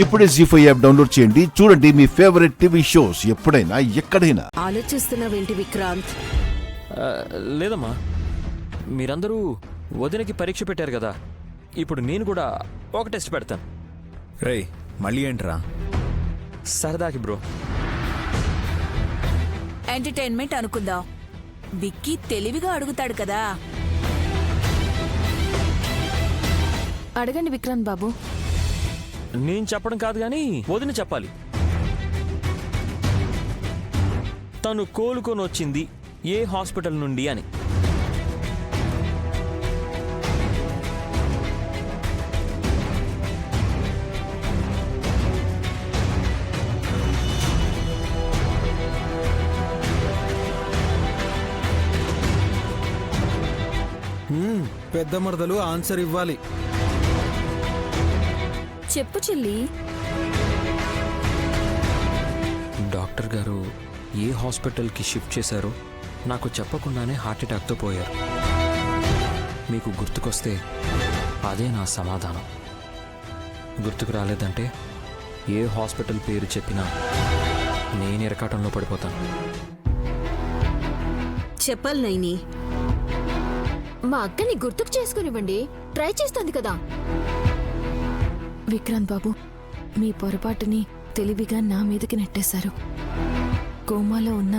ఇప్పుడే జీ5 app download చేయండి. చూడండి మీ ఫేవరెట్ టీవీ షోస్ ఎప్పుడైనా ఎక్కడైనా. ఆలోచిస్తున్నావేంటి విక్రాంత్? లేదమ్మా, మీరందరూ వదినకి పరీక్ష పెట్టారు కదా, ఇప్పుడు నేను కూడా ఒక టెస్ట్ పెడతాను. రేయ్ మళ్ళీ ఏంట్రా? సరదాకి బ్రో. ఎంటర్టైన్మెంట్ అనుకుందాం. విక్కీ తెలివిగా అడుగుతాడు కదా. అడగండి విక్రాంత్ బాబు. నేను చెప్పడం కాదు కానీ వదిన చెప్పాలి. తను కోలుకొని వచ్చింది ఏ హాస్పిటల్ నుండి అని. పెద్ద మరదలు ఆన్సర్ ఇవ్వాలి. చెప్పు చెల్లి. డాక్టర్ గారు ఏ హాస్పిటల్కి షిఫ్ట్ చేశారో నాకు చెప్పకుండానే హార్ట్అటాక్తో పోయారు. మీకు గుర్తుకొస్తే అదే నా సమాధానం. గుర్తుకు రాలేదంటే ఏ హాస్పిటల్ పేరు చెప్పినా నేను ఇరకాటంలో పడిపోతాను. చెప్పాలి నైని. మా అక్కని గుర్తుకు చేసుకునివ్వండి, ట్రై చేస్తుంది కదా. విక్రాంత్ బాబు, మీ పొరపాటుని తెలివిగా నా మీదకి నెట్టేశారు. కోమాలో ఉన్న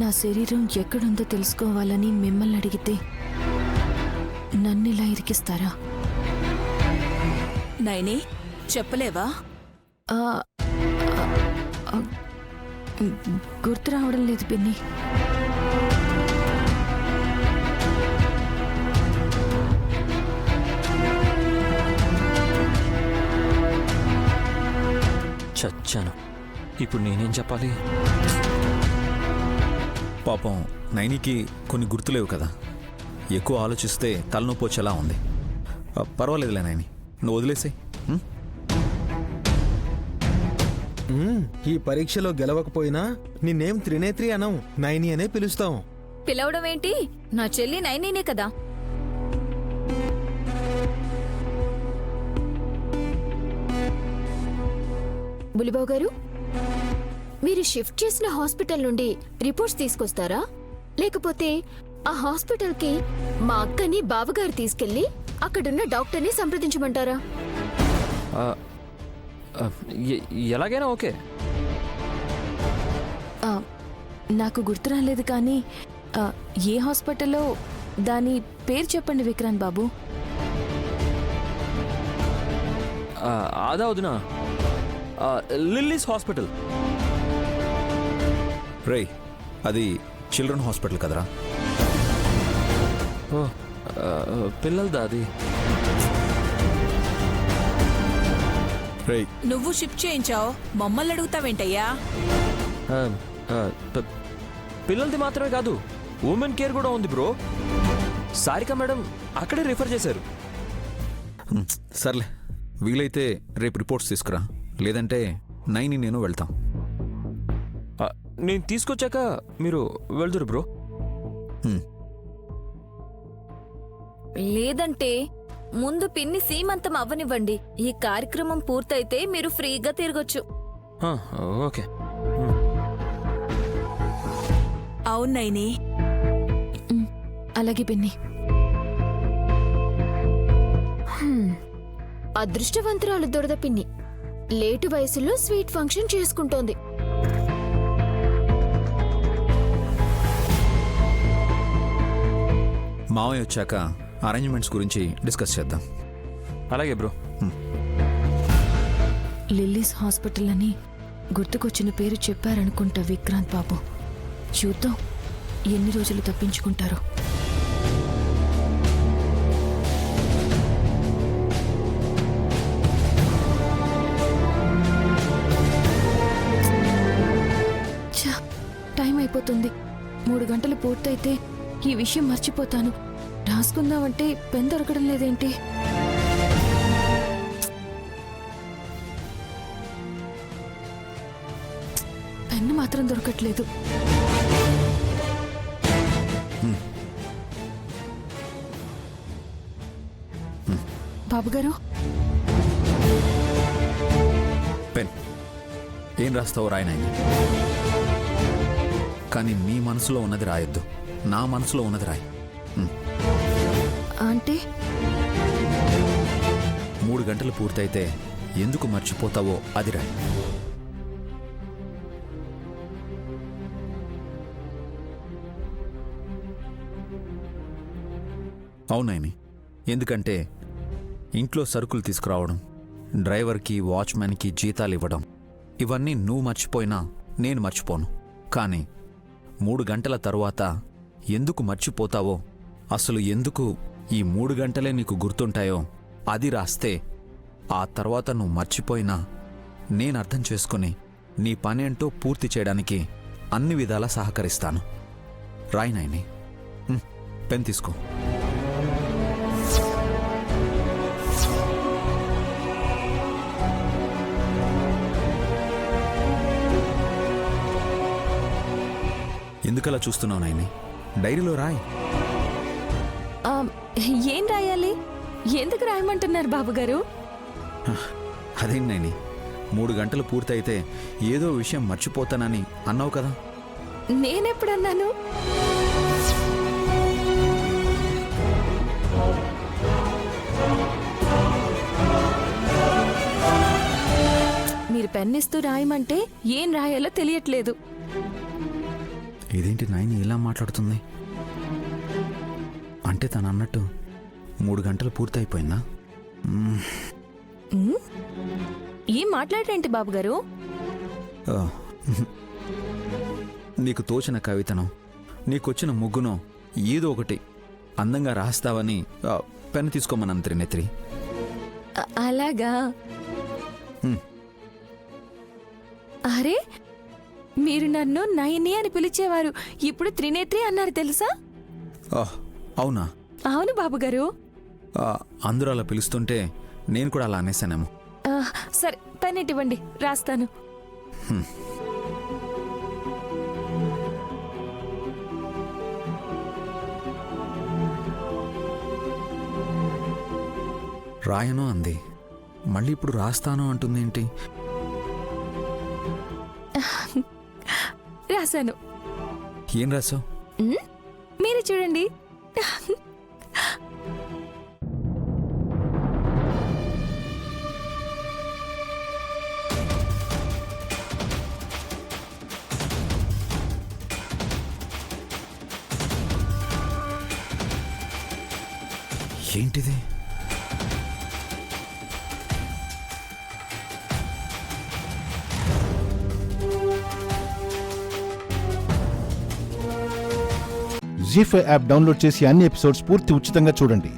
నా శరీరం ఎక్కడుందో తెలుసుకోవాలని మిమ్మల్ని అడిగితే నన్నిలా ఇరికిస్తారా? నైని చెప్పలేవా? ఆ, ఆ, గుర్తు రావడం లేదు పిన్ని. చచ్చాను. ఇప్పుడు నేనేం చెప్పాలి? పాపం నైనికి కొన్ని గుర్తులేవు కదా, ఎక్కువ ఆలోచిస్తే తలనొప్పి వచ్చేలా ఉంది. పర్వాలేదులే నైని, నువ్వు వదిలేసాయి. ఈ పరీక్షలో గెలవకపోయినా నిన్నేం త్రినేత్రి అనం, నైని అనే పిలుస్తాం. పిలవడం ఏంటి? నా చెల్లి నైనీనే కదా. బులిబాబు గారు, మీరు షిఫ్ట్ చేసిన హాస్పిటల్ నుండి రిపోర్ట్స్ తీసుకొస్తారా? లేకపోతే ఆ హాస్పిటల్కి మా అక్కని బావగారు తీసుకెళ్లి అక్కడున్న డాక్టర్ని సంప్రదించమంటారా? ఎలాగైనా ఓకే. నాకు గుర్తు రాలేదు కానీ ఏ హాస్పిటల్లో దాని పేరు చెప్పండి విక్రాంత్ బాబు. అదా వదినా, లిల్లీస్ హాస్పిటల్. రేయ్ అది చిల్డ్రన్ హాస్పిటల్ కదరా. ఓ పిల్లలదా అది? రేయ్ నువ్వు షిఫ్ట్ చేయించావు, మమ్మల్ని అడుగుతావేంటయ్యా? పిల్లలది మాత్రమే కాదు, ఉమెన్ కేర్ కూడా ఉంది బ్రో. సారిక మేడం అక్కడే రిఫర్ చేశారు. సర్లే, వీలైతే రేపు రిపోర్ట్స్ తీసుకురా, లేదంటే నైని నేను వెళ్తాం. నేను తీసుకొచ్చాక మీరు వెళ్దురు బ్రో. లేదంటే ముందు పిన్ని సీమంతం అవ్వనివ్వండి. ఈ కార్యక్రమం పూర్తయితే మీరు ఫ్రీగా తిరగొచ్చు. ఓకే. అవును నైని. అలాగే పిన్ని. అదృష్టవంతురాలు దొరద పిన్ని లేటు వయసులో స్వీట్ ఫంక్షన్ చేసుకుంటోంది. మావయ్య వచ్చాక అరేంజ్మెంట్స్ గురించి డిస్కస్ చేద్దాం. అలాగే బ్రో. లిల్లీస్ హాస్పిటల్ అని గుర్తుకొచ్చిన పేరు చెప్పారనుకుంటా విక్రాంత్ బాబు. చూద్దాం ఎన్ని రోజులు తప్పించుకుంటారో. టైం అయిపోతుంది. 3 గంటలు పూర్తయితే ఈ విషయం మర్చిపోతాను. రాసుకుందామంటే పెన్ దొరకడం లేదేంటి? పెన్ను మాత్రం దొరకట్లేదు. బాబుగారు, ఏం రాస్తావో రాయి నాయని, కానీ నీ మనసులో ఉన్నది రాయొద్దు, నా మనసులో ఉన్నది రాయి. అంటే 3 గంటలు పూర్తయితే ఎందుకు మర్చిపోతావో అది రాయి. అవునాయని, ఎందుకంటే ఇంట్లో సరుకులు తీసుకురావడం, డ్రైవర్కి వాచ్మెన్కి జీతాలు ఇవ్వడం, ఇవన్నీ నువ్వు మర్చిపోయినా నేను మర్చిపోను. కానీ 3 గంటల తరువాత ఎందుకు మర్చిపోతావో, అసలు ఎందుకు ఈ 3 గంటలే నీకు గుర్తుంటాయో అది రాస్తే ఆ తర్వాత నువ్వు మర్చిపోయినా నేను అర్థం చేసుకుని నీ పనేంటో పూర్తి చేయడానికి అన్ని విధాలా సహకరిస్తాను. రాయి నాయని, పెన్ తీసుకో. ఎందుకలా చూస్తున్నావు నాయని? డైరీలో రాయి. ఆ, ఏం రాయాలి? ఎందుకు రాయమంటున్నారు బాబుగారు? అదేంటి నాయని, 3 గంటలు పూర్తయితే ఏదో విషయం మర్చిపోతానని అన్నావు కదా. నేనెప్పుడన్నాను? మీరు పెన్నిస్తూ రాయమంటే ఏం రాయాలో తెలియట్లేదు. ఇదేంటి నాయని ఇలా మాట్లాడుతుంది? అంటే తను అన్నట్టు 3 గంటలు పూర్తయిపోయిందా? ఉమ్? ఏం మాట్లాడరేంటి బాబుగారు? ఆ, నీకు తోచిన కవితను, నీకొచ్చిన ముగ్గును ఏదో ఒకటి అందంగా రాస్తావని పెన్ను తీసుకోమన్నాను త్రినేత్రి. అలాగా? ఉమ్. అరే, మీరు నన్ను నయని అని పిలిచేవారు, ఇప్పుడు త్రినేత్రి అన్నారు తెలుసా? అవునా? అవును బాబుగారు. అందరూ అలా పిలుస్తుంటే నేను కూడా అలా అనేసానేమో. సరే, పెన్నివ్వండి, రాస్తాను. రాయను అంది, మళ్ళీ ఇప్పుడు రాస్తాను అంటుందేంటి? రాశాను. ఏం రాసావు? మీరు చూడండి. ఏంటిది? జీ5 యాప్ డౌన్లోడ్ చేసి అన్ని ఎపిసోడ్స్ పూర్తి ఉచితంగా చూడండి.